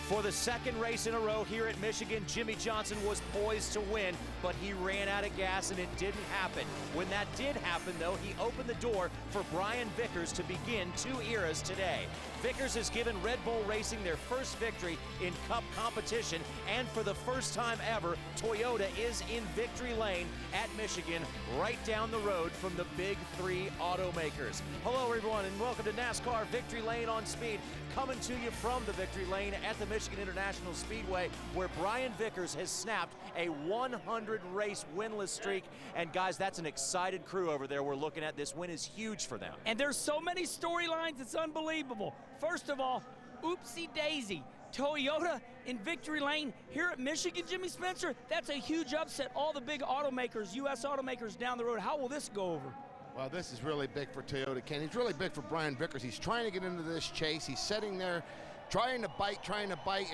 For the second race in a row here at Michigan, Jimmie Johnson was poised to win, but he ran out of gas and it didn't happen. When that did happen, though, he opened the door for Brian Vickers to begin two eras today. Vickers has given Red Bull Racing their first victory in Cup competition, and for the first time ever, Toyota is in victory lane at Michigan, right down the road from the big three automakers. Hello, everyone, and welcome to NASCAR Victory Lane on Speed, coming to you from the victory lane at the Michigan International Speedway, where Brian Vickers has snapped a 100-race winless streak. And guys, that's an excited crew over there we're looking at. This win is huge for them. And there's so many storylines, it's unbelievable. First of all, oopsie daisy. Toyota in victory lane here at Michigan, Jimmy Spencer, that's a huge upset. All the big automakers, U.S. automakers down the road. How will this go over? Well, this is really big for Toyota, Ken. It's really big for Brian Vickers. He's trying to get into this chase. He's sitting there trying to bite,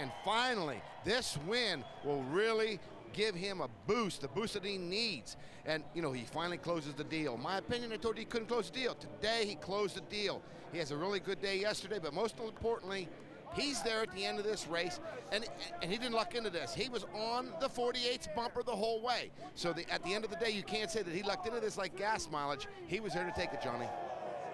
and finally, this win will really give him a boost that he needs. And, you know, he finally closes the deal. In my opinion, I told you he couldn't close the deal. Today, he closed the deal. He has a really good day yesterday, but most importantly, he's there at the end of this race, and he didn't luck into this. He was on the 48's bumper the whole way. So at the end of the day, you can't say that he lucked into this like gas mileage. He was there to take it, Johnny.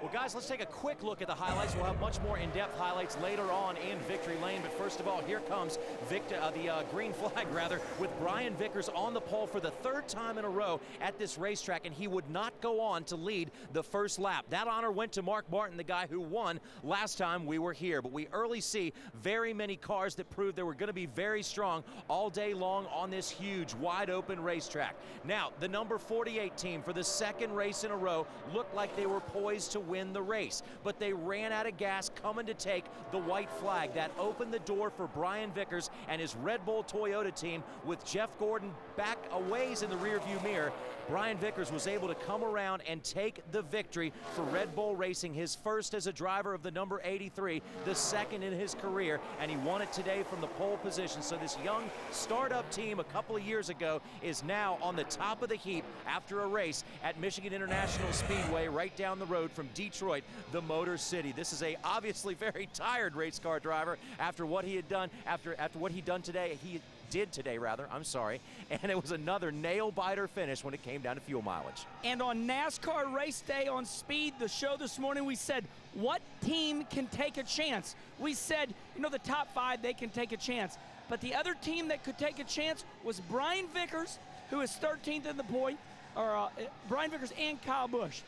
Well, guys, let's take a quick look at the highlights. We'll have much more in-depth highlights later on in victory lane. But first of all, here comes the green flag, with Brian Vickers on the pole for the third time in a row at this racetrack, and he would not go on to lead the first lap. That honor went to Mark Martin, the guy who won last time we were here. But we early see very many cars that proved they were going to be very strong all day long on this huge, wide-open racetrack. Now, the number 48 team for the second race in a row looked like they were poised to win the race, but they ran out of gas coming to take the white flag. That opened the door for Brian Vickers and his Red Bull Toyota team, with Jeff Gordon back a ways in the rearview mirror. Brian Vickers was able to come around and take the victory for Red Bull Racing, his first as a driver of the number 83, the second in his career, and he won it today from the pole position. So this young startup team a couple of years ago is now on the top of the heap after a race at Michigan International Speedway right down the road from Detroit, the Motor City. This is a obviously very tired race car driver after what he had done, after what he did today, and it was another nail-biter finish when it came down to fuel mileage. And on NASCAR Race Day on Speed, the show this morning, we said, what team can take a chance? We said, you know, the top five, they can take a chance. But the other team that could take a chance was Brian Vickers, who is 13th in the point, or Brian Vickers and Kyle Busch.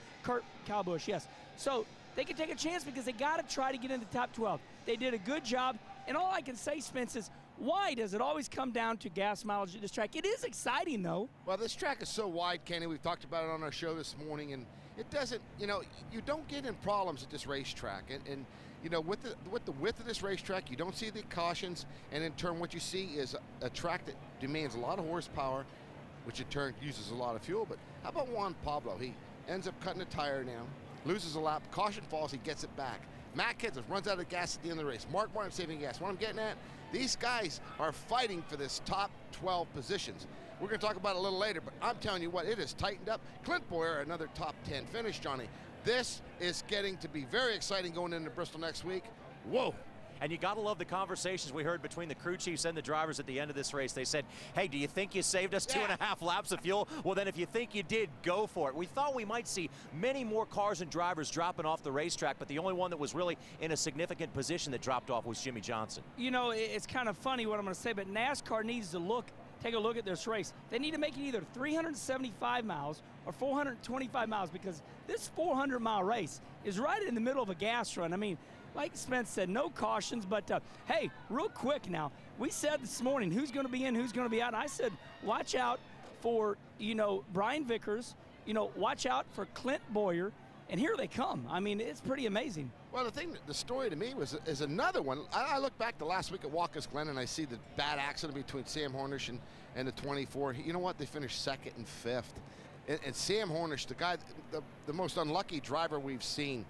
Kyle Busch, yes. So they can take a chance because they got to try to get into the top 12. They did a good job. And all I can say, Spence, is why does it always come down to gas mileage at this track? It is exciting, though. Well, this track is so wide, Kenny. We've talked about it on our show this morning, and it doesn't, you know, you don't get in problems at this racetrack. And you know, with the width of this racetrack, you don't see the cautions, and in turn what you see is a track that demands a lot of horsepower, which in turn uses a lot of fuel. But how about Juan Pablo? He ends up cutting a tire down, loses a lap, caution falls, he gets it back. Matt Kenseth runs out of gas at the end of the race. Mark Martin saving gas. What I'm getting at, these guys are fighting for this top 12 positions. We're going to talk about it a little later, but I'm telling you what, it has tightened up. Clint Boyer, another top 10 finish, Johnny. This is getting to be very exciting going into Bristol next week. Whoa. And you got to love the conversations we heard between the crew chiefs and the drivers at the end of this race. They said, hey, do you think you saved us 2.5 laps of fuel? Well, then if you think you did, go for it. We thought we might see many more cars and drivers dropping off the racetrack, but the only one that was really in a significant position that dropped off was Jimmie Johnson. You know, it's kind of funny what I'm going to say, but NASCAR needs to take a look at this race. They need to make it either 375 miles or 425 miles, because this 400-mile race is right in the middle of a gas run. I mean, like Spence said, no cautions, but hey, real quick now, we said this morning who's going to be in, who's going to be out, and I said watch out for, you know, Brian Vickers, you know, watch out for Clint Boyer, and here they come. I mean, it's pretty amazing. Well, the story to me is another one. I look back to last week at Watkins Glen, and I see the bad accident between Sam Hornish and the 24. You know what? They finished second and fifth. And Sam Hornish, the guy, the most unlucky driver we've seen.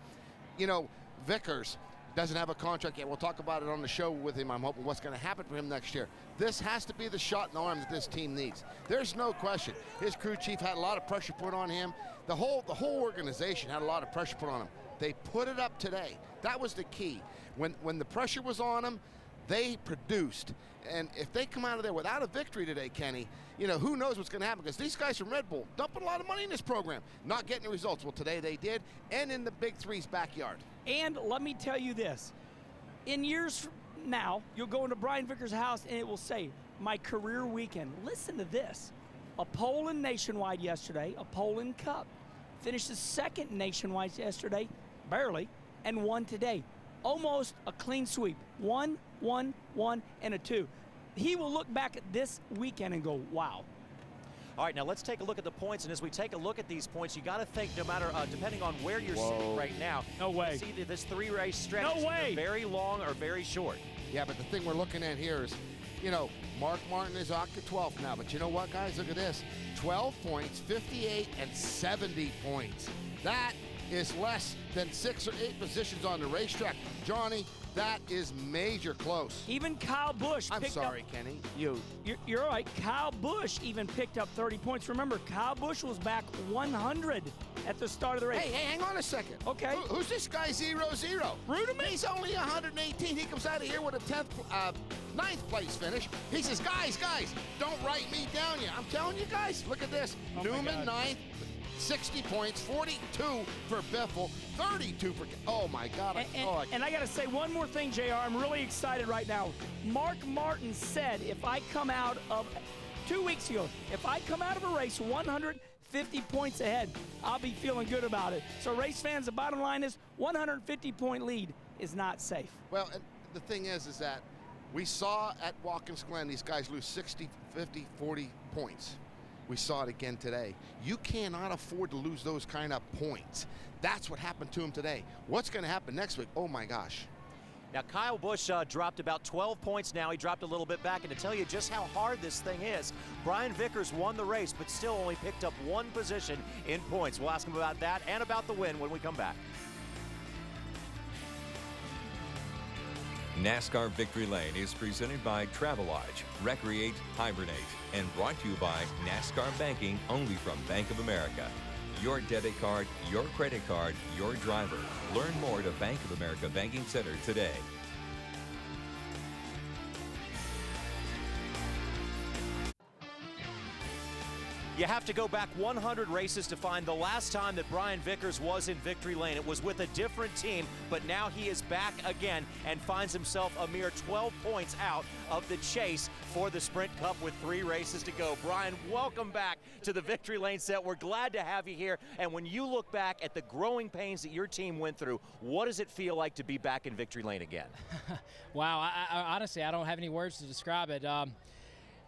You know, Vickers doesn't have a contract yet. We'll talk about it on the show with him. I'm hoping what's going to happen for him next year. This has to be the shot in the arm that this team needs. There's no question. His crew chief had a lot of pressure put on him. The whole organization had a lot of pressure put on him. They put it up today. That was the key. When the pressure was on him, They produced. And if they come out of there without a victory today, Kenny, who knows what's going to happen, because these guys from Red Bull dumping a lot of money in this program, not getting the results. Well, today they did, and in the Big Three's backyard. And let me tell you this. In years from now, you'll go into Brian Vickers' house, and it will say, my career weekend. Listen to this. A pole in Nationwide yesterday, a pole in Cup. Finished the second Nationwide yesterday, barely, and won today. Almost a clean sweep. 1, 1, 1, and a 2. He will look back at this weekend and go, wow. All right, now let's take a look at the points, and as we take a look at these points, you got to think, no matter, depending on where you're sitting right now, no way. See this 3-race stretch, no way. Very long or very short. Yeah, but the thing we're looking at here is, Mark Martin is octa 12th now, but you know what, guys? Look at this. 12 points, 58, and 70 points. That is less than 6 or 8 positions on the racetrack. Johnny, that is major close. Even Kyle Busch I'm picked sorry, up, Kenny. You're right. Kyle Busch even picked up 30 points. Remember, Kyle Busch was back 100 at the start of the race. Hey, hang on a second. Okay. Who's this guy 0-0? Rudiman? He's only 118. He comes out of here with a 9th place finish. He says, guys, don't write me down yet. I'm telling you guys, look at this. Oh Newman 9th, 60 points, 42 for Biffle, 32 for, oh my God. And I got to say one more thing, JR. I'm really excited right now. Mark Martin said if I come out of, 2 weeks ago, if I come out of a race 150 points ahead, I'll be feeling good about it. So race fans, the bottom line is 150-point lead is not safe. Well, and the thing is that we saw at Watkins Glen these guys lose 60, 50, 40 points. We saw it again today. You cannot afford to lose those kind of points. That's what happened to him today. What's going to happen next week? Oh my gosh. Now, Kyle Busch dropped about 12 points now. He dropped a little bit back. And to tell you just how hard this thing is, Brian Vickers won the race, but still only picked up 1 position in points. We'll ask him about that and about the win when we come back. NASCAR Victory Lane is presented by Travelodge, Recreate, Hibernate, and brought to you by NASCAR Banking, only from Bank of America. Your debit card, your credit card, your driver. Learn more at a Bank of America Banking Center today. You have to go back 100 races to find the last time that Brian Vickers was in Victory Lane. It was with a different team, but now he is back again and finds himself a mere 12 points out of the chase for the Sprint Cup with 3 races to go. Brian, welcome back to the Victory Lane set. We're glad to have you here. And when you look back at the growing pains that your team went through, what does it feel like to be back in Victory Lane again? Wow, I honestly, I don't have any words to describe it.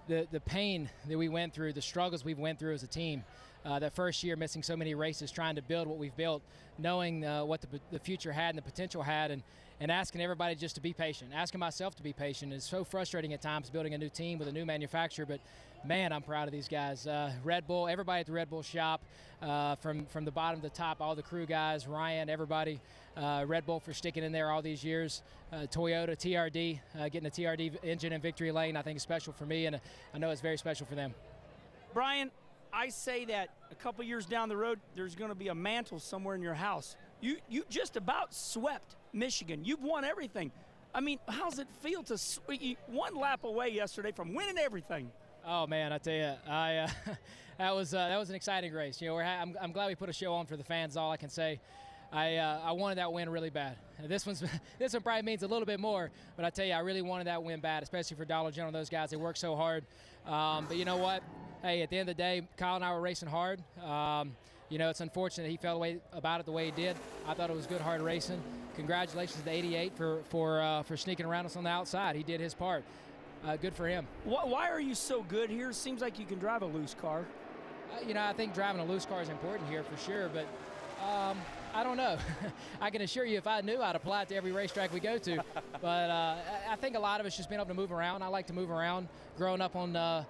The pain that we went through, the struggles we've went through as a team, that first year missing so many races, trying to build what we've built, knowing what the future had and the potential had, and asking everybody just to be patient, asking myself to be patient. It's so frustrating at times building a new team with a new manufacturer, but man, I'm proud of these guys. Red Bull, everybody at the Red Bull shop, from the bottom to the top, all the crew guys, Ryan, everybody, Red Bull for sticking in there all these years. Toyota, TRD, getting a TRD engine in Victory Lane, I think is special for me, and I know it's very special for them. Brian, I say that a couple years down the road, there's going to be a mantle somewhere in your house. You just about swept Michigan. You've won everything. I mean, how's it feel to one lap away yesterday from winning everything? Oh man, I tell you, that was an exciting race. You know, I'm glad we put a show on for the fans. All I can say. I wanted that win really bad. This one probably means a little bit more, but I tell you, I really wanted that win bad, especially for Dollar General. Those guys, they work so hard. But you know what? Hey, at the end of the day, Kyle and I were racing hard. You know, it's unfortunate he felt about it the way he did. I thought it was good, hard racing. Congratulations to 88 for sneaking around us on the outside. He did his part. Good for him. Why are you so good here? Seems like you can drive a loose car. You know, I think driving a loose car is important here for sure, but I don't know. I can assure you if I knew, I'd apply it to every racetrack we go to. But I think a lot of it's just being able to move around. I like to move around. Growing up on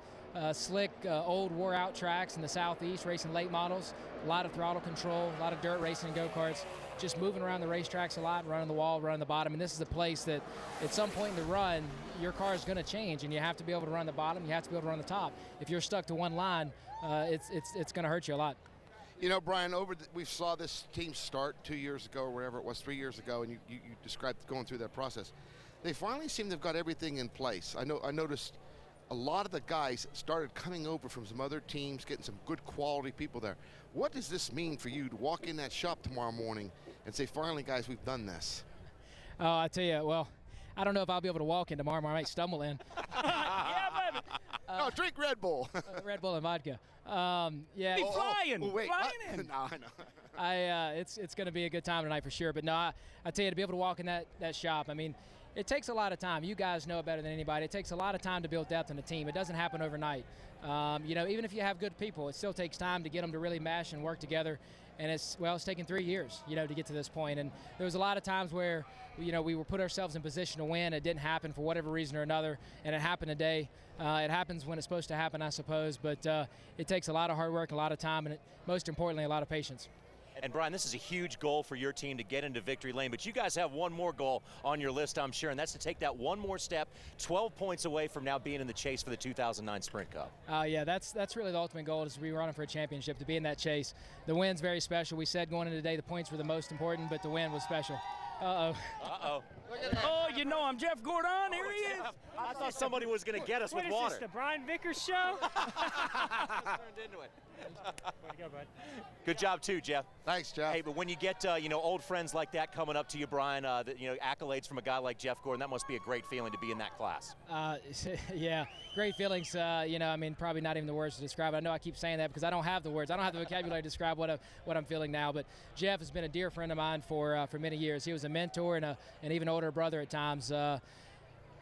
slick, old, wore-out tracks in the Southeast, racing late models, a lot of throttle control, a lot of dirt racing and go-karts, just moving around the racetracks a lot, running the wall, running the bottom. And this is a place that at some point in the run, your car is going to change, and you have to be able to run the bottom, you have to be able to run the top. If you're stuck to one line, it's going to hurt you a lot. You know, Brian, we saw this team start 2 years ago or whatever it was, 3 years ago, and you described going through that process. they finally seem to have got everything in place. I noticed a lot of the guys started coming over from some other teams, getting some good quality people there. What does this mean for you to walk in that shop tomorrow morning and say, finally, guys, we've done this? Oh, I tell you, well, I don't know if I'll be able to walk in tomorrow. I might stumble in. Yeah, but No, drink Red Bull. Red Bull and vodka. Yeah. be flying, wait, flying what? in. No, I know. It's going to be a good time tonight for sure. But no, I tell you, to be able to walk in that shop, I mean, it takes a lot of time. You guys know it better than anybody. It takes a lot of time to build depth in a team. It doesn't happen overnight. You know, even if you have good people, it still takes time to get them to really mesh and work together. And it's taken 3 years, you know, to get to this point. And there was a lot of times where, you know, we were put ourselves in position to win. It didn't happen for whatever reason or another, and it happened today. It happens when it's supposed to happen, I suppose. But it takes a lot of hard work, a lot of time, and most importantly, a lot of patience. And Brian, this is a huge goal for your team to get into victory lane, but you guys have one more goal on your list, I'm sure, and that's to take that one more step, 12 points away from now being in the chase for the 2009 Sprint Cup. Yeah, that's really the ultimate goal, is to be running for a championship, to be in that chase. The win's very special. We said going into today the points were the most important, but the win was special. Uh-oh. Uh-oh. Oh, you know I'm Jeff Gordon. Here he is. I thought somebody was going to get us with water. What is this, the Brian Vickers show? Turned into it. Way to go, bud. Good job, too, Jeff. Thanks, Jeff. Hey, but when you get, you know, old friends like that coming up to you, Brian, you know, accolades from a guy like Jeff Gordon, that must be a great feeling to be in that class. Yeah, great feelings. You know, I mean, probably not even the words to describe it. I know I keep saying that because I don't have the words. I don't have the vocabulary to describe what I'm feeling now. But Jeff has been a dear friend of mine for many years. He was a mentor and an even older brother at times.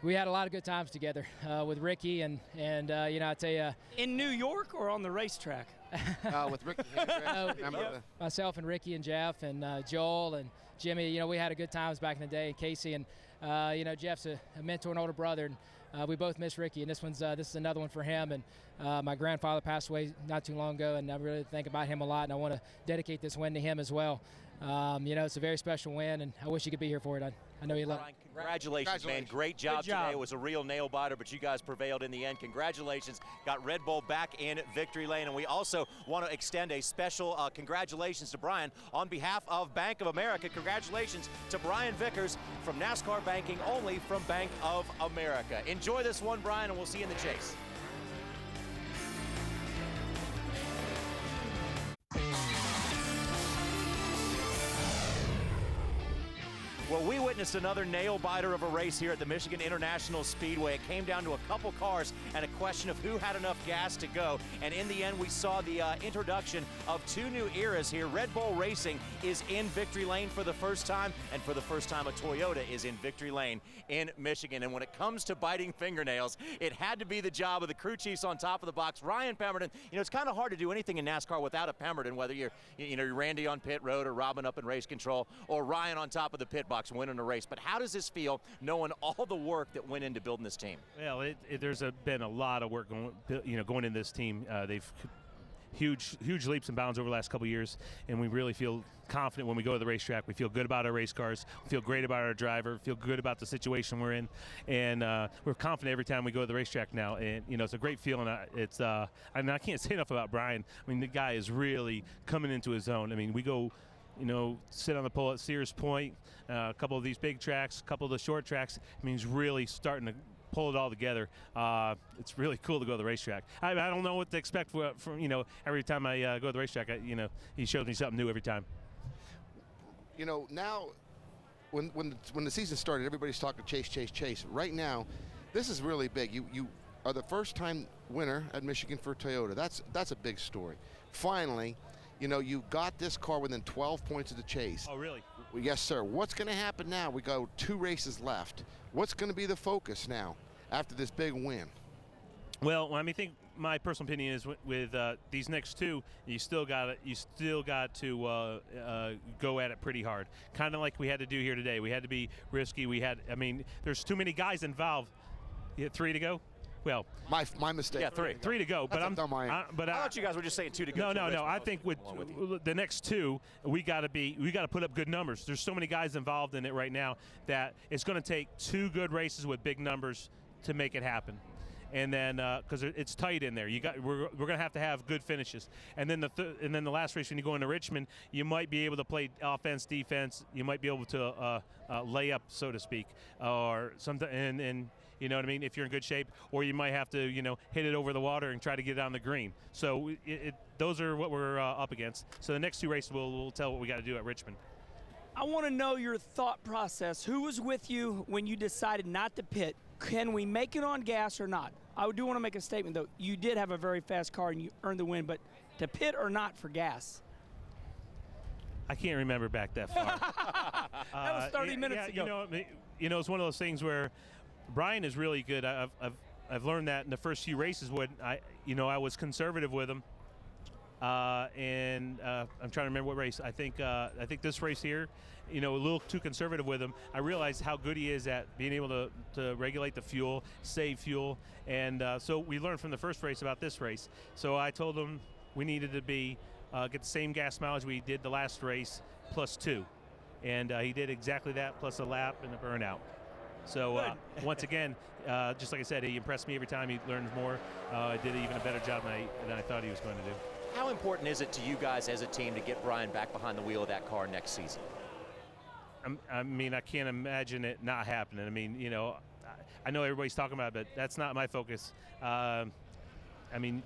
We had a lot of good times together with Ricky and you know, I tell you. In New York or on the racetrack? With Ricky Hendricks. Remember Myself and Ricky and Jeff and Joel and Jimmy, you know, we had a good times back in the day. And Casey and you know, Jeff's a mentor and older brother, and we both miss Ricky. And this is another one for him. And my grandfather passed away not too long ago, and I really think about him a lot. And I want to dedicate this win to him as well. You know, it's a very special win, and I wish you could be here for it. I know you love it. Congratulations, man. Great job today. It was a real nail-biter, but you guys prevailed in the end. Congratulations. Got Red Bull back in victory lane. And we also want to extend a special congratulations to Brian on behalf of Bank of America. Congratulations to Brian Vickers from NASCAR Banking, only from Bank of America. Enjoy this one, Brian, and we'll see you in the chase. Well, we witnessed another nail-biter of a race here at the Michigan International Speedway. It came down to a couple cars and a question of who had enough gas to go. And in the end, we saw the introduction of two new eras here. Red Bull Racing is in victory lane for the first time, and for the first time, a Toyota is in victory lane in Michigan. And when it comes to biting fingernails, it had to be the job of the crew chiefs on top of the box. Ryan Pemberton, you know, it's kind of hard to do anything in NASCAR without a Pemberton, whether you're Randy on pit road or Robin up in race control or Ryan on top of the pit box winning a race. But how does this feel, knowing all the work that went into building this team? Well, there's been a lot of work going in this team. They've huge leaps and bounds over the last couple of years, and we really feel confident when we go to the racetrack. We feel good about our race cars, we feel great about our driver, feel good about the situation we're in, and we're confident every time we go to the racetrack now. And you know, it's a great feeling. I can't say enough about Brian. I mean, the guy is really coming into his own. I mean, we go, you know, sit on the pole at Sears Point, a couple of these big tracks, a couple of the short tracks. I mean, he's really starting to pull it all together. It's really cool to go to the racetrack. I don't know what to expect from you know, every time I go to the racetrack. You know, he shows me something new every time. You know, now when the season started, everybody's talking chase. Right now, this is really big. You are the first-time winner at Michigan for Toyota. That's a big story. Finally, you know, you got this car within 12 points of the chase. Oh, really? Well, yes, sir. What's going to happen now? We go 2 races left. What's going to be the focus now after this big win? Well, I mean, I think my personal opinion is with these next two, you still got to go at it pretty hard, kind of like we had to do here today. We had to be risky. I mean, there's too many guys involved. You had 3 to go. Well, my mistake. Yeah, 3 to go. But I thought you guys were just saying 2 to go. No. I think with the next 2, we got to put up good numbers. There's so many guys involved in it right now that it's going to take 2 good races with big numbers to make it happen. and then because it's tight in there, we're going to have good finishes. And then the last race when you go into Richmond, you might be able to play offense, defense. You might be able to lay up, so to speak, or something. And you know what I mean, if you're in good shape, or you might have to, hit it over the water and try to get it on the green. So those are what we're up against. So the next 2 races we'll tell what we got to do at Richmond. I want to know your thought process. Who was with you when you decided not to pit? Can we make it on gas or not? I do want to make a statement, though. You did have a very fast car and you earned the win, but to pit or not for gas? I can't remember back that far. That was 30 minutes ago. It's one of those things where Brian is really good. I've learned that in the first few races when I was conservative with him. And I'm trying to remember what race. I think this race here, a little too conservative with him. I realized how good he is at being able to regulate the fuel, save fuel, and so we learned from the first race about this race. So I told him we needed to get the same gas mileage we did the last race plus 2, and he did exactly that plus a lap and a burnout. So once again, just like I said, he impressed me every time. He learns more. Did even a better job than I thought he was going to do. How important is it to you guys as a team to get Brian back behind the wheel of that car next season? I mean, I can't imagine it not happening. I mean, I know everybody's talking about it, but that's not my focus. I mean,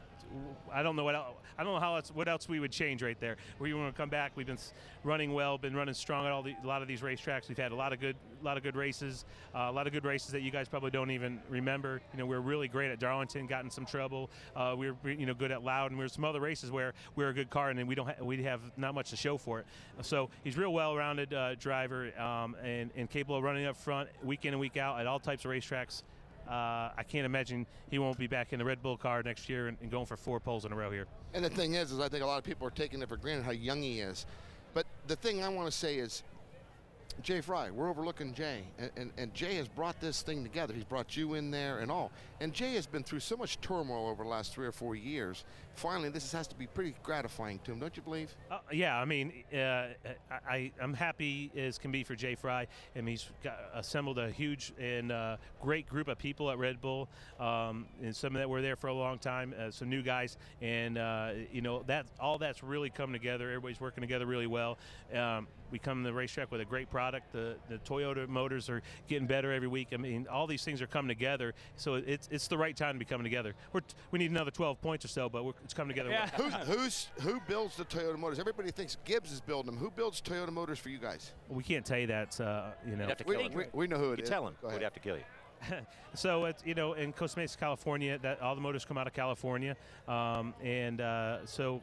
I don't know what else we would change right there. We want to come back. We've been running well, been running strong at a lot of these racetracks. We've had a lot of good races, a lot of good races that you guys probably don't even remember. We're really great at Darlington, got in some trouble. We're good at Loudon. There's some other races where we're a good car and then we have not much to show for it. So he's real well-rounded driver and capable of running up front week in and week out at all types of racetracks. I can't imagine he won't be back in the Red Bull car next year and going for 4 poles in a row here. And the thing is I think a lot of people are taking it for granted how young he is. But the thing I want to say is, Jay Fry, we're overlooking Jay, and Jay has brought this thing together. He's brought you in there and all. And Jay has been through so much turmoil over the last 3 or 4 years. Finally, this has to be pretty gratifying to him, don't you believe? Yeah, I mean, I'm happy as can be for Jay Fry. I mean, he's assembled a huge and great group of people at Red Bull, and some that were there for a long time, some new guys, and that's really come together. Everybody's working together really well. We come to the racetrack with a great product. The Toyota motors are getting better every week. I mean, all these things are coming together, so it's the right time to be coming together. We need another 12 points or so, but it's coming together. Yeah. Who builds the Toyota motors? Everybody thinks Gibbs is building them. Who builds Toyota motors for you guys? We can't tell you that. You'd have to kill him. We know who it is. You tell him. Go ahead. We'd have to kill you. So it's in Costa Mesa, California, that all the motors come out of California, so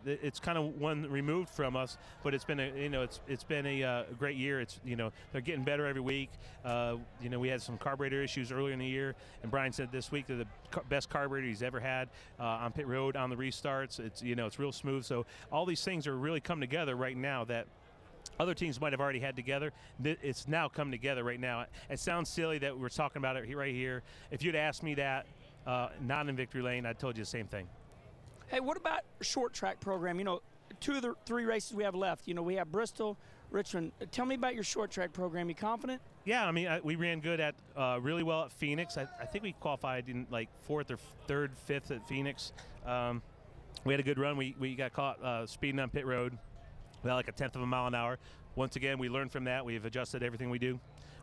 it's kind of one removed from us, but it's been a great year. It's they're getting better every week. We had some carburetor issues earlier in the year, and Brian said this week they're the best carburetor he's ever had on pit road on the restarts. It's real smooth. So all these things are really coming together right now that other teams might have already had together. It's now come together right now. It sounds silly that we're talking about it right here. If you'd asked me that not in Victory Lane, I told you the same thing. Hey, what about short track program? 2 of the 3 races we have left. We have Bristol, Richmond. Tell me about your short track program. You confident? Yeah, I mean, we ran good at really well at Phoenix. I think we qualified in like 4th or 3rd, 5th at Phoenix. We had a good run. We got caught speeding on pit road. About like a 1/10 of a mile an hour. Once again, we learned from that. We've adjusted everything we do.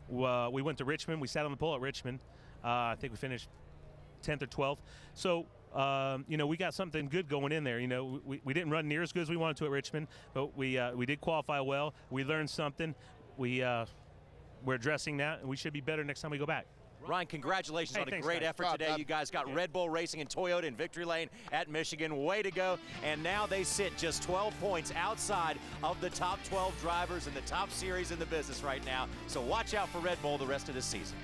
We went to Richmond. We sat on the pole at Richmond. I think we finished 10th or 12th. So, we got something good going in there. We didn't run near as good as we wanted to at Richmond, but we did qualify well. We learned something. We're addressing that, and we should be better next time we go back. Ryan, congratulations on a thanks, great guys. effort today. You guys got Red Bull Racing and Toyota in Victory Lane at Michigan. Way to go. And now they sit just 12 points outside of the top 12 drivers in the top series in the business right now. So watch out for Red Bull the rest of this season.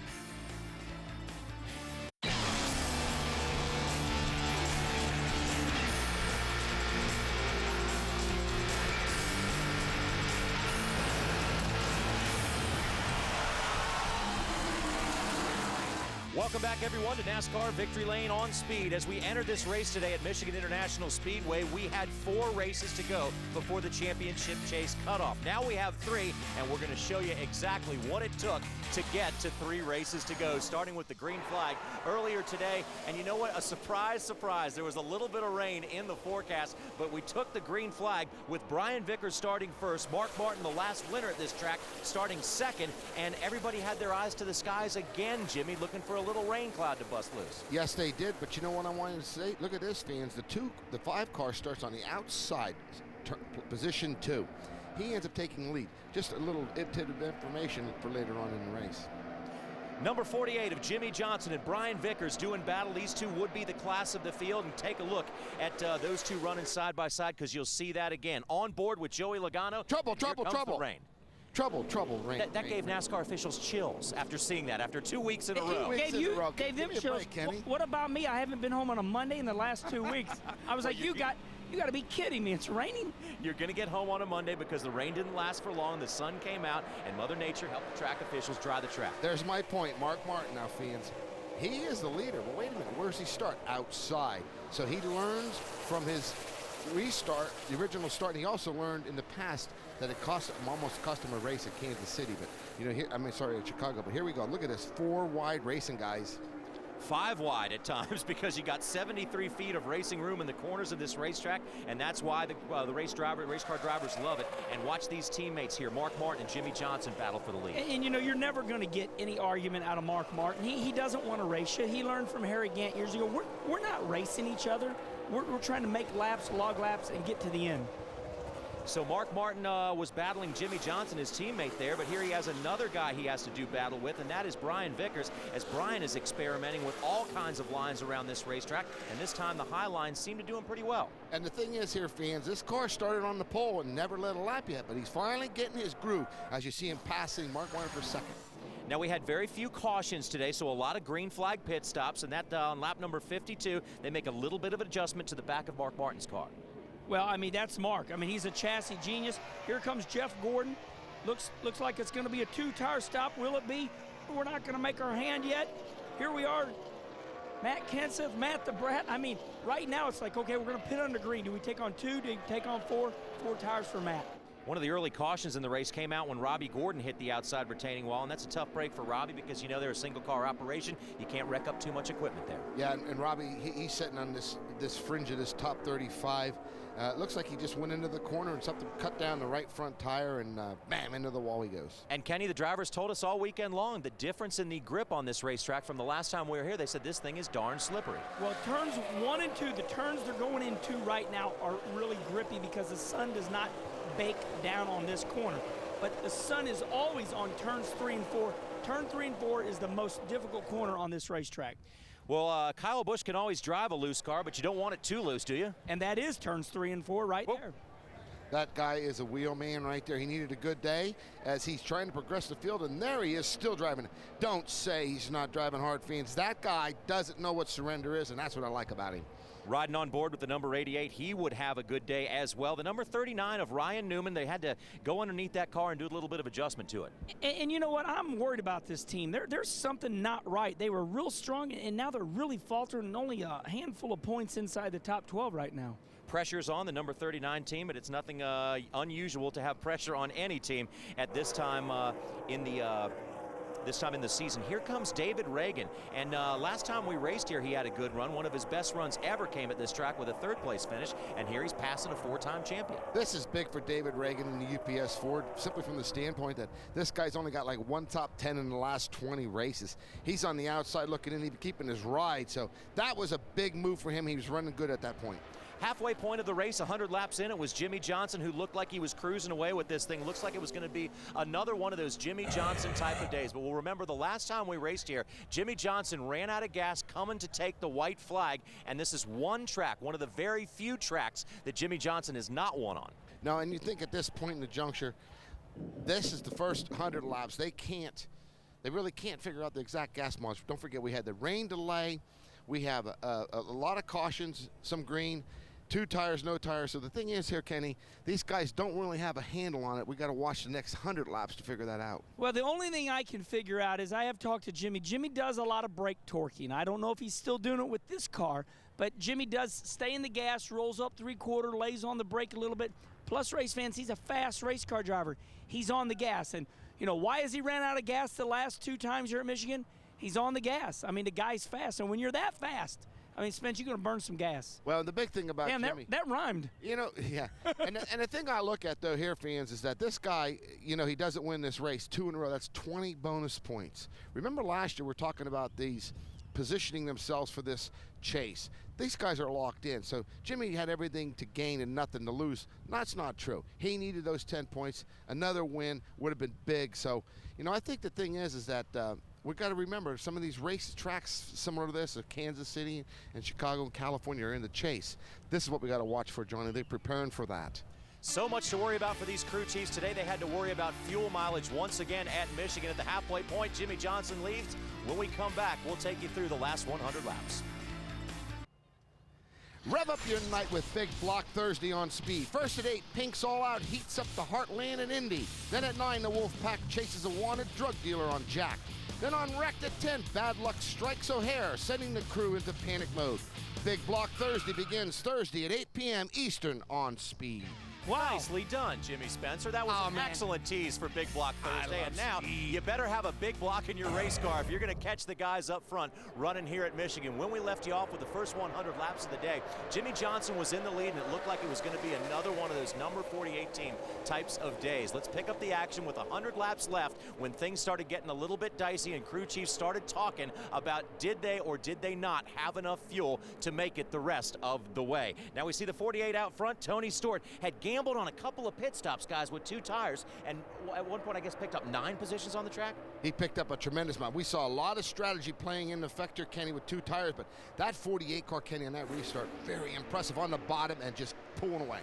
Welcome back, everyone, to NASCAR Victory Lane on Speed. As we enter this race today at Michigan International Speedway, we had 4 races to go before the championship chase cutoff. Now we have 3, and we're going to show you exactly what it took to get to 3 races to go, starting with the green flag earlier today. And you know what? A surprise, surprise. There was a little bit of rain in the forecast, but we took the green flag with Brian Vickers starting first, Mark Martin, the last winner at this track, starting second, and everybody had their eyes to the skies again, Jimmy, looking for a little rain cloud to bust loose. Yes, they did, but you know what I wanted to say? Look at this, fans. The 5 car starts on the outside, position 2. He ends up taking lead. Just a little bit of information for later on in the race. Number 48 of Jimmy Johnson and Brian Vickers doing battle. These two would be the class of the field. And take a look at those two running side by side, because you'll see that again. On board with Joey Logano. Trouble, trouble, trouble. Rain. Trouble, rain. That gave NASCAR officials chills after seeing that, after 2 weeks in a row. Gave them chills. What about me? I haven't been home on a Monday in the last 2 weeks. I was like, you got to be kidding me. It's raining. You're going to get home on a Monday because the rain didn't last for long. The sun came out, and Mother Nature helped the track officials dry the track. There's my point. Mark Martin now, fans. He is the leader, but wait a minute. Where does he start? Outside. So he learns from his restart, the original start, and he also learned in the past that it almost cost him a race at Kansas City, but at Chicago. But here we go. Look at this 4 wide racing, guys. 5 wide at times, because you got 73 feet of racing room in the corners of this racetrack, and that's why the race car drivers love it. And watch these teammates here, Mark Martin and Jimmy Johnson, battle for the lead. And you know, you're never going to get any argument out of Mark Martin. He doesn't want to race you. He learned from Harry Gant years ago. We're not racing each other. We're trying to make laps, log laps, and get to the end. So Mark Martin was battling Jimmy Johnson, his teammate there, but here he has another guy he has to do battle with, and that is Brian Vickers, as Brian is experimenting with all kinds of lines around this racetrack, and this time the high lines seem to do him pretty well. And the thing is here, fans, this car started on the pole and never led a lap yet, but he's finally getting his groove as you see him passing Mark Martin for second. Now, we had very few cautions today, so a lot of green flag pit stops, and that on lap number 52, they make a little bit of adjustment to the back of Mark Martin's car. Well, I mean, that's Mark. I mean, he's a chassis genius. Here comes Jeff Gordon. Looks like it's going to be a 2-tire stop. Will it be? We're not going to make our hand yet. Here we are. Matt Kenseth, Matt the Brat. I mean, right now it's like, okay, we're going to pit under green. Do we take on 2? Do we take on 4? 4 tires for Matt. One of the early cautions in the race came out when Robbie Gordon hit the outside retaining wall, and that's a tough break for Robbie because, you know, they're a single-car operation. You can't wreck up too much equipment there. Yeah, and Robbie, he's sitting on this fringe of this top 35. It looks like he just went into the corner and something cut down the right front tire, and bam, into the wall he goes. And Kenny, the drivers told us all weekend long the difference in the grip on this racetrack from the last time we were here. They said this thing is darn slippery. Well, turns 1 and 2, the turns they're going into right now are really grippy because the sun does not bake down on this corner. But the sun is always on turns 3 and 4. Turn 3 and 4 is the most difficult corner on this racetrack. Well, Kyle Busch can always drive a loose car, but you don't want it too loose, do you? And that is turns 3 and 4 right there. That guy is a wheel man right there. He needed a good day as he's trying to progress the field, and there he is still driving. Don't say he's not driving hard, fans. That guy doesn't know what surrender is, and that's what I like about him. Riding on board with the number 88, he would have a good day as well. The number 39 of Ryan Newman, they had to go underneath that car and do a little bit of adjustment to it. And you know what? I'm worried about this team. There's something not right. They were real strong, and now they're really faltering, only a handful of points inside the top 12 right now. Pressure's on the number 39 team, but it's nothing unusual to have pressure on any team at this time in the season. Here comes David Reagan, and last time we raced here he had a good run. One of his best runs ever came at this track with a 3rd place finish, and here he's passing a 4-time champion. This is big for David Reagan in the UPS Ford, simply from the standpoint that this guy's only got like 1 top 10 in the last 20 races. He's on the outside looking in, even keeping his ride, so that was a big move for him. He was running good at that point. Halfway point of the race, 100 laps in, it was Jimmy Johnson who looked like he was cruising away with this thing. Looks like it was going to be another one of those Jimmy Johnson type of days. But we'll remember the last time we raced here, Jimmy Johnson ran out of gas coming to take the white flag, and this is one track, one of the very few tracks that Jimmy Johnson is not won on. No, and you think at this point in the juncture, this is the first 100 laps. They really can't figure out the exact gas mileage. Don't forget, we had the rain delay. We have a lot of cautions, some green. 2 tires, no tires. So the thing is here, Kenny, these guys don't really have a handle on it. We got to watch the next 100 laps to figure that out. Well, the only thing I can figure out is I have talked to Jimmy. Jimmy does a lot of brake torquing. I don't know if he's still doing it with this car, but Jimmy does stay in the gas, rolls up 3/4, lays on the brake a little bit. Plus, race fans, he's a fast race car driver. He's on the gas. And, you know, why has he ran out of gas the last 2 times here at Michigan? He's on the gas. I mean, the guy's fast. And when you're that fast, I mean, Spence, you're going to burn some gas. Well, the big thing about Jimmy. That rhymed. You know, yeah. and the thing I look at, though, here, fans, is that this guy, you know, he doesn't win this race 2 in a row. That's 20 bonus points. Remember last year we were talking about these positioning themselves for this chase. These guys are locked in. So Jimmy had everything to gain and nothing to lose. That's not true. He needed those 10 points. Another win would have been big. So, you know, I think the thing is that we've got to remember some of these race tracks similar to this, Kansas City and Chicago and California are in the chase. This is what we got to watch for, Johnny. They're preparing for that. So much to worry about for these crew chiefs. Today they had to worry about fuel mileage once again at Michigan. At the halfway point, Jimmy Johnson leaves. When we come back, we'll take you through the last 100 laps. Rev up your night with Big Block Thursday on Speed. First at 8, Pink's All Out heats up the Heartland and Indy. Then at 9, the Wolfpack chases a wanted drug dealer on Jack. Then on Wrecked at 10, Bad Luck strikes O'Hare, sending the crew into panic mode. Big Block Thursday begins Thursday at 8 p.m. Eastern on Speed. Wow. Nicely done, Jimmy Spencer. That was an excellent tease for Big Block Thursday. And now you better have a big block in your race car if you're going to catch the guys up front running here at Michigan. When we left you off with the first 100 laps of the day, Jimmy Johnson was in the lead, and it looked like it was going to be another one of those number 48 team types of days. Let's pick up the action with 100 laps left when things started getting a little bit dicey and crew chiefs started talking about did they or did they not have enough fuel to make it the rest of the way. Now we see the 48 out front. Tony Stewart had gambled on a couple of pit stops, guys, with 2 tires, and at one point I guess picked up 9 positions on the track. He picked up a tremendous amount. We saw a lot of strategy playing in the Vector, Kenny, with 2 tires, but that 48 car, Kenny, on that restart, very impressive on the bottom and just pulling away.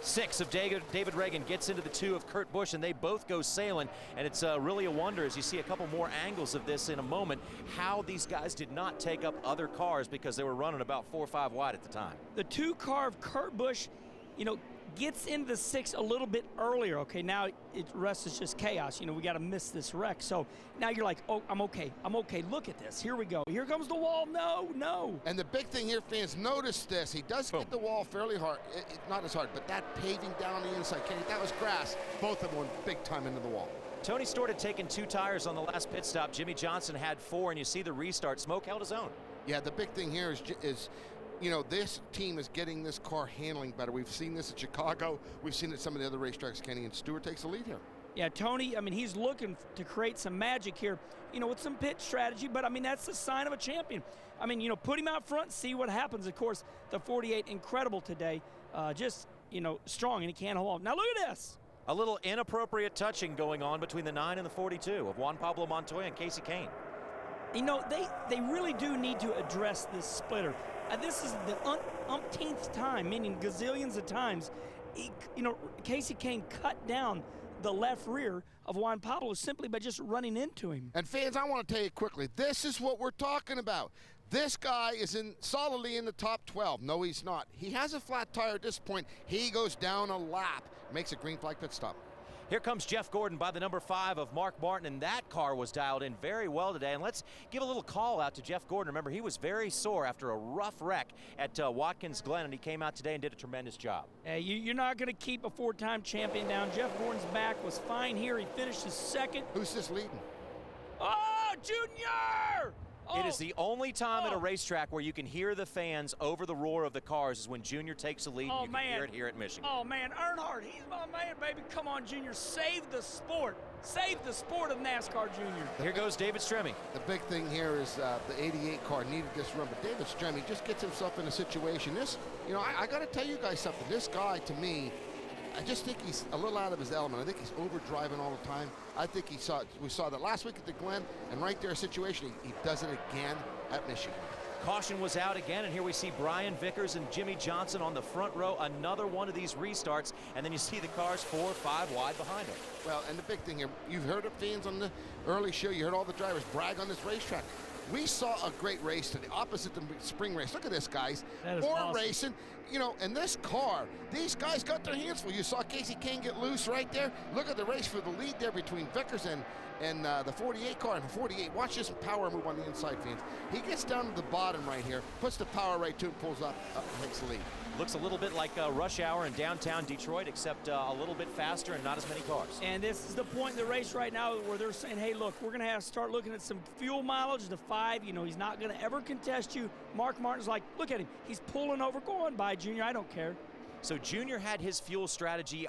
6 of David Reagan gets into the 2 of Kurt Busch, and they both go sailing, and it's really a wonder as you see a couple more angles of this in a moment how these guys did not take up other cars because they were running about 4 or 5 wide at the time. The 2 car of Kurt Busch, you know, gets into the 6 a little bit earlier. Okay, now the rest is just chaos. You know, we got to miss this wreck. So now you're like, oh, I'm okay. Look at this. Here we go. Here comes the wall. No. And the big thing here, fans, notice this. He does hit the wall fairly hard. Not as hard, but that paving down the inside, Kenny, that was grass. Both of them went big time into the wall. Tony Stewart had taken 2 tires on the last pit stop. Jimmy Johnson had 4, and you see the restart. Smoke held his own. Yeah, the big thing here is you know, this team is getting this car handling better. We've seen this at Chicago. We've seen it at some of the other racetracks, Kenny, and Stewart takes the lead here. Yeah, Tony, I mean, he's looking to create some magic here, you know, with some pit strategy, but, I mean, that's the sign of a champion. I mean, you know, put him out front, see what happens. Of course, the 48, incredible today, just, you know, strong, and he can't hold on. Now, look at this. A little inappropriate touching going on between the 9 and the 42 of Juan Pablo Montoya and Casey Kane. You know, they really do need to address this splitter. This is the umpteenth time, meaning gazillions of times, you know, Casey Kane cut down the left rear of Juan Pablo simply by just running into him. And fans, I want to tell you quickly, this is what we're talking about. This guy is solidly in the top 12. No, he's not. He has a flat tire at this point. He goes down a lap, makes a green flag pit stop. Here comes Jeff Gordon by the number 5 of Mark Martin, and that car was dialed in very well today. And let's give a little call out to Jeff Gordon. Remember, he was very sore after a rough wreck at Watkins Glen, and he came out today and did a tremendous job. Hey, you're not going to keep a 4-time champion down. Jeff Gordon's back was fine here. He finished his 2nd. Who's this leading? Oh, Junior! It is the only time at a racetrack where you can hear the fans over the roar of the cars is when Junior takes the lead, and you can hear it here at Michigan. Oh, man, Earnhardt, he's my man, baby. Come on, Junior, save the sport. Save the sport of NASCAR, Junior. Here goes David Stremme. The big thing here is the 88 car needed this run, but David Stremme just gets himself in a situation. This, you know, I got to tell you guys something. This guy, to me, I just think he's a little out of his element. I think he's overdriving all the time. I think we saw that last week at the Glen, and right there, a situation, he does it again at Michigan. Caution was out again, and here we see Brian Vickers and Jimmy Johnson on the front row. Another one of these restarts, and then you see the cars 4 or 5 wide behind them. Well, and the big thing here, you've heard of fans on the early show, you heard all the drivers brag on this racetrack. We saw a great race today, opposite the spring race. Look at this, guys. That is More awesome. racing. You know, and this car, these guys got their hands full. You saw Casey Kane get loose right there. Look at the race for the lead there between Vickers and the 48 car. And the 48, watch this power move on the inside, fans. He gets down to the bottom right here, puts the power right to it, pulls up and takes the lead. Looks a little bit like rush hour in downtown Detroit, except a little bit faster and not as many cars. And this is the point in the race right now where they're saying, hey, look, we're going to have to start looking at some fuel mileage. The 5, you know, he's not going to ever contest you. Mark Martin's like, look at him. He's pulling over. Go on by, Junior. I don't care. So Junior had his fuel strategy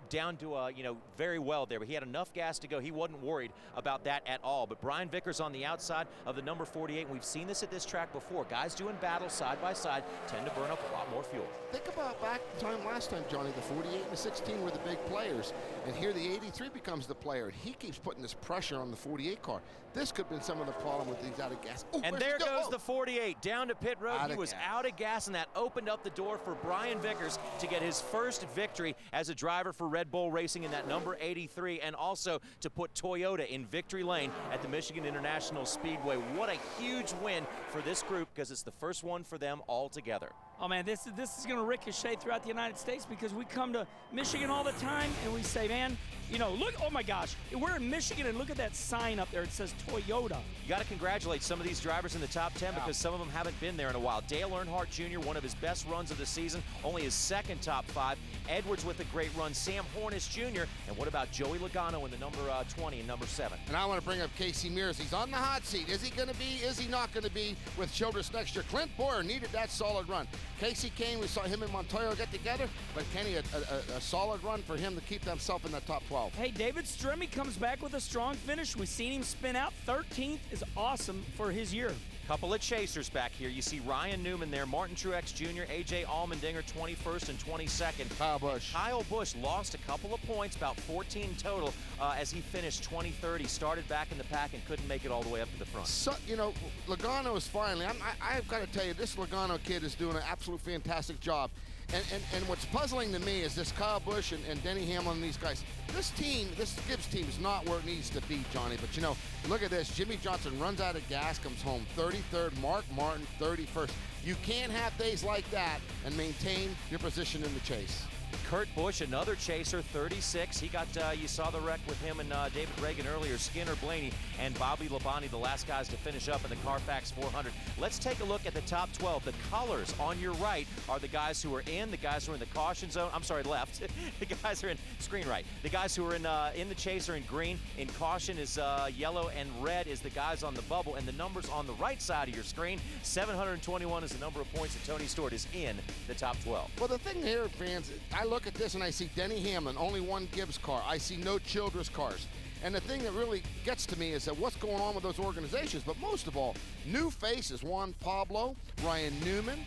down to, you know, very well there, but he had enough gas to go. He wasn't worried about that at all. But Brian Vickers on the outside of the number 48, and we've seen this at this track before. Guys doing battle side by side tend to burn up a lot more fuel. Think about back last time, Johnny, the 48 and the 16 were the big players. And here the 83 becomes the player. He keeps putting this pressure on the 48 car. This could have been some of the problem with these out of gas. Oh, and there goes the 48 down to pit road. He was out of gas, and that opened up the door for Brian Vickers to get his first victory as a driver for Red Bull Racing in that number 83, and also to put Toyota in victory lane at the Michigan International Speedway. What a huge win for this group, because it's the first one for them all together. Oh, man, this is going to ricochet throughout the United States, because we come to Michigan all the time, and we say, man, you know, look, oh, my gosh, we're in Michigan, and look at that sign up there. It says Toyota. You got to congratulate some of these drivers in the top 10 because some of them haven't been there in a while. Dale Earnhardt Jr., one of his best runs of the season, only his second top 5. Edwards with a great run. Sam Hornish Jr. And what about Joey Logano in the number 20 and number 7? And I want to bring up Casey Mears. He's on the hot seat. Is he going to be? Is he not going to be with Childress next year? Clint Boyer needed that solid run. Casey Kane, we saw him and Montoya get together, but Kenny, a solid run for him to keep himself in the top 12. Hey, David Stremme comes back with a strong finish. We've seen him spin out. 13th is awesome for his year. Couple of chasers back here. You see Ryan Newman there, Martin Truex Jr., A.J. Allmendinger 21st and 22nd. Kyle Busch lost a couple of points, about 14 total, as he finished 23rd. He started back in the pack and couldn't make it all the way up to the front. So, you know, Logano is finally, I've got to tell you, this Logano kid is doing an absolute fantastic job. And what's puzzling to me is this Kyle Busch and Denny Hamlin and these guys. This team, this Gibbs team is not where it needs to be, Johnny. But, you know, look at this. Jimmie Johnson runs out of gas, comes home 33rd. Mark Martin, 31st. You can't have days like that and maintain your position in the chase. Kurt Busch, another chaser, 36. He got, you saw the wreck with him and David Reagan earlier. Skinner Blaney and Bobby Labonte, the last guys to finish up in the Carfax 400. Let's take a look at the top 12. The colors on your right are the guys who are in, the guys who are in the caution zone. I'm sorry, left. The guys are in screen right. The guys who are in the chase are in green. In caution is yellow, and red is the guys on the bubble. And the numbers on the right side of your screen, 721 is the number of points that Tony Stewart is in the top 12. Well, the thing here, fans, I look at this and I see Denny Hamlin, only one Gibbs car. I see no Childress cars. And the thing that really gets to me is that what's going on with those organizations. But most of all, new faces, Juan Pablo, Ryan Newman.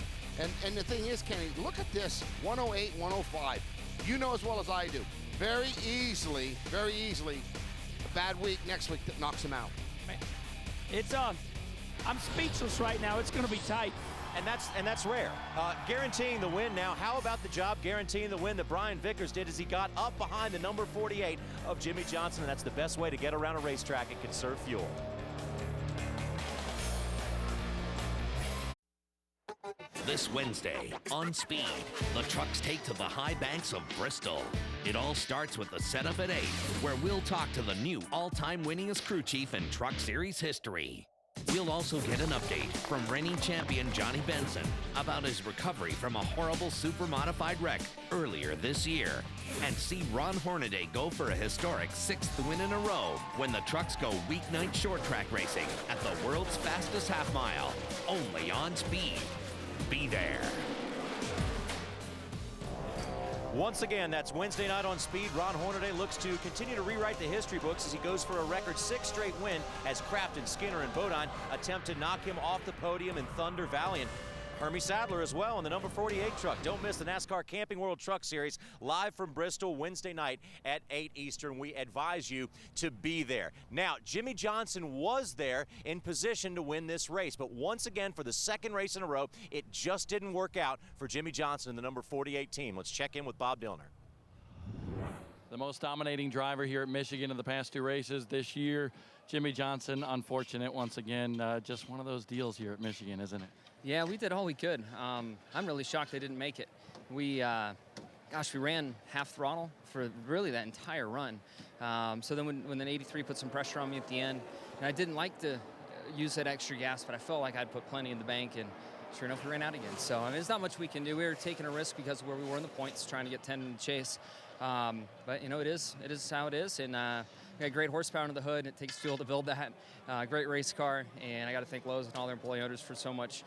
And the thing is, Kenny, look at this, 108, 105. You know as well as I do. Very easily, a bad week next week that knocks him out. Man, it's I'm speechless right now. It's going to be tight. And that's rare. Guaranteeing the win now. How about the job guaranteeing the win that Brian Vickers did as he got up behind the number 48 of Jimmie Johnson? And that's the best way to get around a racetrack and conserve fuel. This Wednesday, on Speed, the trucks take to the high banks of Bristol. It all starts with the setup at 8, where we'll talk to the new all-time winningest crew chief in Truck Series history. We'll also get an update from reigning champion Johnny Benson about his recovery from a horrible super-modified wreck earlier this year. And see Ron Hornaday go for a historic 6th win in a row when the trucks go weeknight short track racing at the world's fastest half mile, only on Speed. Be there. Once again, that's Wednesday night on Speed. Ron Hornaday looks to continue to rewrite the history books as he goes for a record 6th straight win as Crafton, Skinner, and Bodine attempt to knock him off the podium in Thunder Valley. And Hermie Sadler as well in the number 48 truck. Don't miss the NASCAR Camping World Truck Series live from Bristol Wednesday night at 8 Eastern. We advise you to be there. Now, Jimmie Johnson was there in position to win this race, but once again, for the second race in a row, it just didn't work out for Jimmie Johnson in the number 48 team. Let's check in with Bob Dillner. The most dominating driver here at Michigan in the past 2 races this year. Jimmy Johnson, unfortunate once again. Just one of those deals here at Michigan, isn't it? Yeah, we did all we could. I'm really shocked they didn't make it. We ran half throttle for really that entire run. So then when the 83 put some pressure on me at the end, and I didn't like to use that extra gas, but I felt like I'd put plenty in the bank, and sure enough, we ran out again. So, I mean, there's not much we can do. We were taking a risk because of where we were in the points, trying to get 10 in the chase. But, you know, it is how it is. And we got great horsepower under the hood. It takes fuel to build that. Great race car. And I got to thank Lowe's and all their employee owners for so much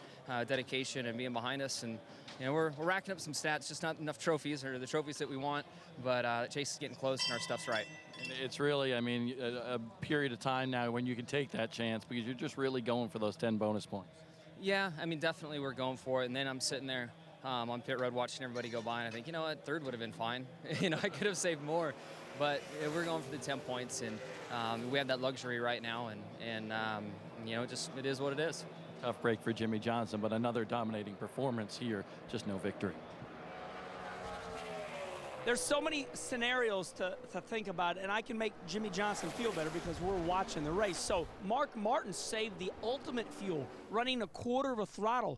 dedication and being behind us. And, you know, we're racking up some stats, just not enough trophies, or the trophies that we want. But the chase is getting close, and our stuff's right. And it's really, I mean, a period of time now when you can take that chance because you're just really going for those 10 bonus points. Yeah, I mean, definitely we're going for it. And then I'm sitting there on pit road watching everybody go by, and I think, you know what, third would have been fine. You know, I could have saved more. But we're going for the 10 points, and we have that luxury right now. And you know, just it is what it is. Tough break for Jimmy Johnson, but another dominating performance here, just no victory. There's so many scenarios to think about, and I can make Jimmy Johnson feel better because we're watching the race. So Mark Martin saved the ultimate fuel, running a quarter of a throttle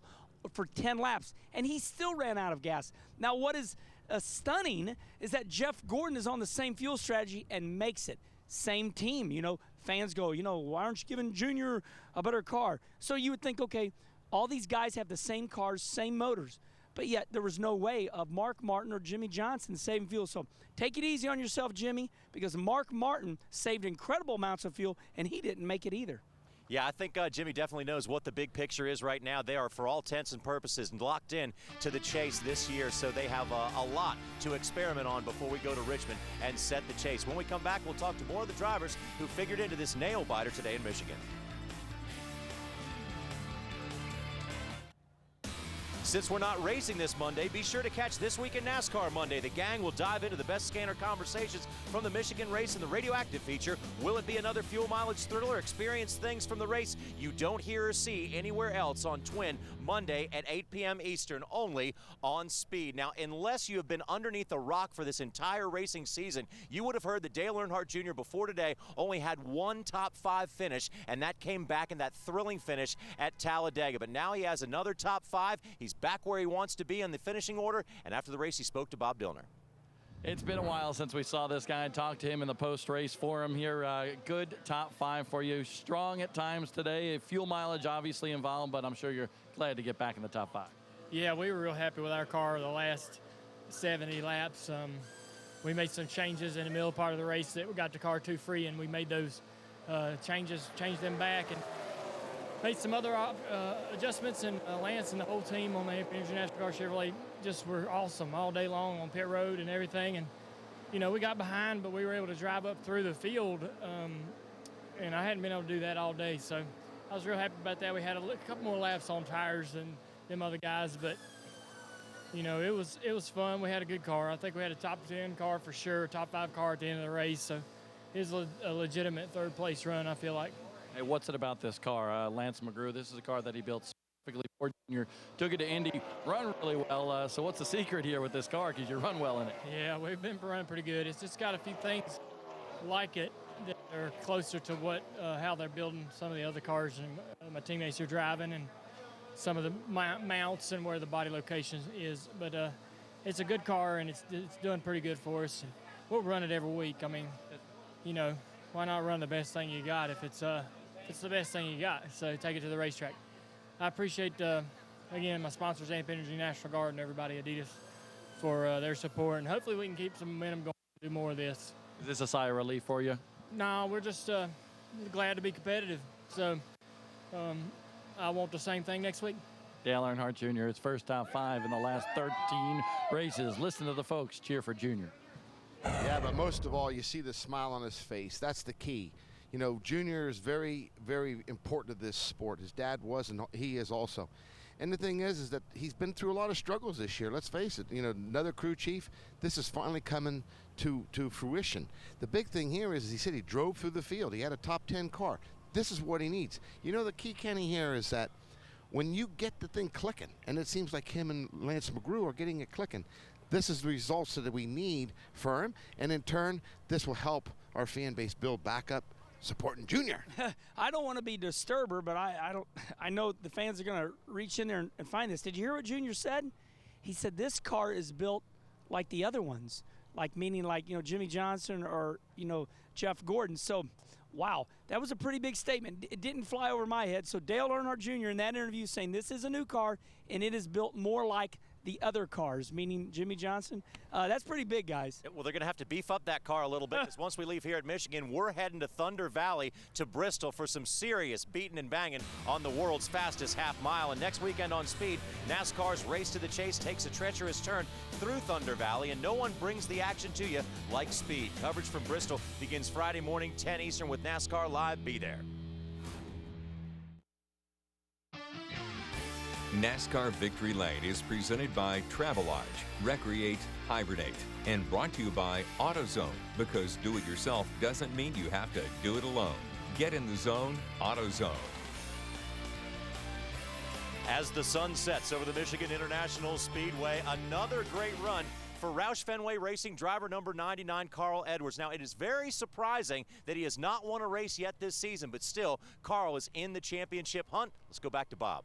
for 10 laps, and he still ran out of gas. Now, what is stunning is that Jeff Gordon is on the same fuel strategy and makes it. Same team, you know, fans go, you know, why aren't you giving Junior a better car? So you would think, okay, all these guys have the same cars, same motors, but yet there was no way of Mark Martin or Jimmy Johnson saving fuel. So take it easy on yourself, Jimmy, because Mark Martin saved incredible amounts of fuel, and he didn't make it either. Yeah, I think Jimmy definitely knows what the big picture is right now. They are, for all intents and purposes, locked in to the chase this year, so they have a lot to experiment on before we go to Richmond and set the chase. When we come back, we'll talk to more of the drivers who figured into this nail-biter today in Michigan. Since we're not racing this Monday, be sure to catch This Week in NASCAR Monday. The gang will dive into the best scanner conversations from the Michigan race and the radioactive feature. Will it be another fuel mileage thriller? Experience things from the race you don't hear or see anywhere else on Twin Monday at 8 p.m. Eastern, only on Speed. Now, unless you have been underneath a rock for this entire racing season, you would have heard that Dale Earnhardt Jr. before today only had one top 5 finish, and that came back in that thrilling finish at Talladega. But now he has another top 5. He's back where he wants to be in the finishing order, and after the race he spoke to Bob Dillner. It's been a while since we saw this guy and talked to him in the post-race forum here. Good top 5 for you. Strong at times today. Fuel mileage obviously involved, but I'm sure you're glad to get back in the top 5. Yeah, we were real happy with our car the last 70 laps. We made some changes in the middle part of the race that we got the car too free, and we made those changes, changed them back, and made some other adjustments, and Lance and the whole team on the NASCAR Chevrolet just were awesome all day long on pit road and everything. And, you know, we got behind, but we were able to drive up through the field, and I hadn't been able to do that all day. So I was real happy about that. We had a couple more laps on tires than them other guys, but, you know, it was fun. We had a good car. I think we had a top 10 car for sure, top 5 car at the end of the race. So it was a legitimate third-place run, I feel like. Hey, what's it about this car? Lance McGrew, this is a car that he built specifically for Junior. Took it to Indy, run really well. So what's the secret here with this car? Because you run well in it. Yeah, we've been running pretty good. It's just got a few things like it that are closer to what how they're building some of the other cars and my teammates are driving, and some of the mounts and where the body location is. But it's a good car, and it's doing pretty good for us. And we'll run it every week. I mean, you know, why not run the best thing you got if it's the best thing you got? So take it to the racetrack. I appreciate, again, my sponsors, Amp Energy, National Guard, and everybody, Adidas, for their support. And hopefully we can keep some momentum going and do more of this. Is this a sigh of relief for you? No, we're just glad to be competitive. So I want the same thing next week. Dale Earnhardt Jr., his first top 5 in the last 13 races. Listen to the folks cheer for Junior. Yeah, but most of all, you see the smile on his face. That's the key. You know, Junior is very, very important to this sport. His dad was, and he is also. And the thing is that he's been through a lot of struggles this year. Let's face it. You know, another crew chief. This is finally coming to fruition. The big thing here is he said he drove through the field. He had a top 10 car. This is what he needs. You know, the key, Kenny, here is that when you get the thing clicking, and it seems like him and Lance McGrew are getting it clicking, this is the results that we need for him, and in turn, this will help our fan base build back up supporting Junior. I don't want to be disturber, but I know the fans are going to reach in there and find this. Did you hear what Junior said? He said this car is built like the other ones, like meaning like, you know, Jimmy Johnson or, you know, Jeff Gordon. So, wow, that was a pretty big statement. It didn't fly over my head. So Dale Earnhardt Jr. in that interview saying this is a new car and it is built more like the other cars, meaning Jimmy Johnson. That's pretty big, guys. Well, they're going to have to beef up that car a little bit because once we leave here at Michigan, we're heading to Thunder Valley to Bristol for some serious beating and banging on the world's fastest half mile. And next weekend on Speed, NASCAR's Race to the Chase takes a treacherous turn through Thunder Valley, and no one brings the action to you like Speed. Coverage from Bristol begins Friday morning, 10 Eastern with NASCAR Live. Be there. NASCAR Victory Lane is presented by Travelodge, Recreate, Hibernate, and brought to you by AutoZone, because do-it-yourself doesn't mean you have to do it alone. Get in the zone, AutoZone. As the sun sets over the Michigan International Speedway, another great run for Roush Fenway Racing driver number 99, Carl Edwards. Now, it is very surprising that he has not won a race yet this season, but still, Carl is in the championship hunt. Let's go back to Bob.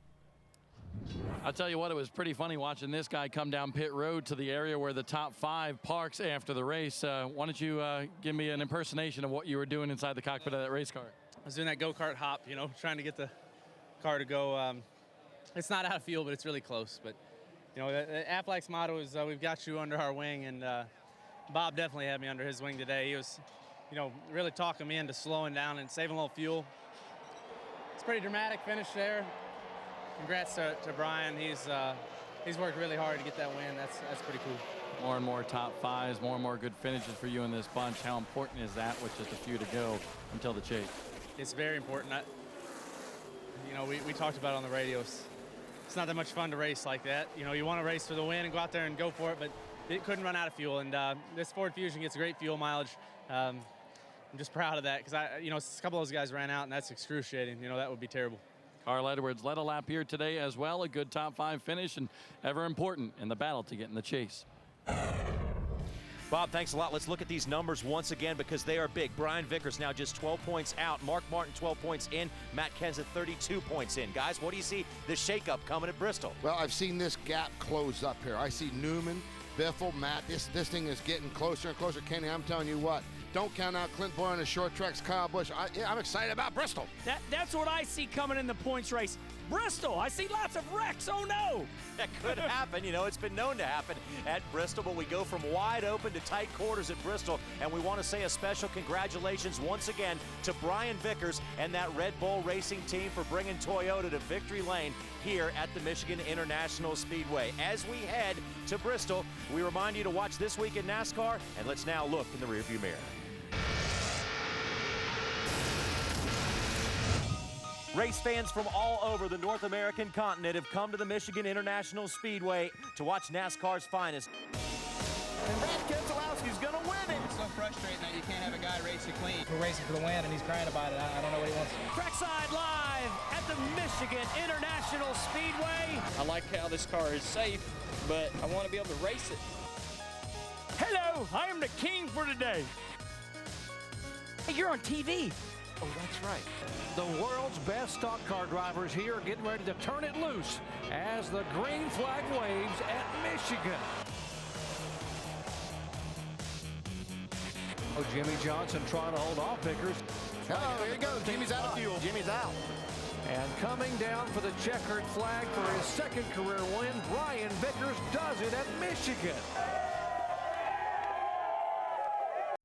I'll tell you what, it was pretty funny watching this guy come down pit road to the area where the top 5 parks after the race. Why don't you give me an impersonation of what you were doing inside the cockpit of that race car? I was doing that go-kart hop, you know, trying to get the car to go. It's not out of field, but it's really close. But, you know, Aflac's motto is we've got you under our wing, and Bob definitely had me under his wing today. He was, you know, really talking me into slowing down and saving a little fuel. It's a pretty dramatic finish there. Congrats to Brian. He's worked really hard to get that win. That's pretty cool. More and more top 5s, more and more good finishes for you in this bunch. How important is that with just a few to go until the chase? It's very important. You know, we talked about it on the radio. It's not that much fun to race like that. You know, you want to race for the win and go out there and go for it, but it couldn't run out of fuel. And this Ford Fusion gets great fuel mileage. I'm just proud of that because you know, a couple of those guys ran out, and that's excruciating. You know, that would be terrible. Carl Edwards led a lap here today as well. A good top 5 finish and ever important in the battle to get in the chase. Bob, thanks a lot. Let's look at these numbers once again because they are big. Brian Vickers now just 12 points out. Mark Martin 12 points in. Matt Kenseth 32 points in. Guys, what do you see the shakeup coming at Bristol? Well, I've seen this gap close up here. I see Newman, Biffle, Matt. This thing is getting closer and closer. Kenny, I'm telling you what. Don't count out Clint Boyer on the short tracks, Kyle Busch. I'm excited about Bristol. That's what I see coming in the points race. Bristol, I see lots of wrecks. Oh, no. That could happen. You know, it's been known to happen at Bristol, but we go from wide open to tight quarters at Bristol, and we want to say a special congratulations once again to Brian Vickers and that Red Bull Racing team for bringing Toyota to victory lane here at the Michigan International Speedway. As we head to Bristol, we remind you to watch This Week in NASCAR, and let's now look in the rearview mirror. Race fans from all over the North American continent have come to the Michigan International Speedway to watch NASCAR's finest. And Brad Keselowski's going to win it. It's so frustrating that you can't have a guy race you clean. We're racing for the win, and he's crying about it. I don't know what he wants. Trackside live at the Michigan International Speedway. I like how this car is safe, but I want to be able to race it. Hello, I am the king for today. Hey, you're on TV. Oh, that's right. The world's best stock car drivers here are getting ready to turn it loose as the green flag waves at Michigan. Oh, Jimmy Johnson trying to hold off Vickers. Oh, here he goes. Jimmy's out of fuel. Jimmy's out. And coming down for the checkered flag for his second career win, Brian Vickers does it at Michigan.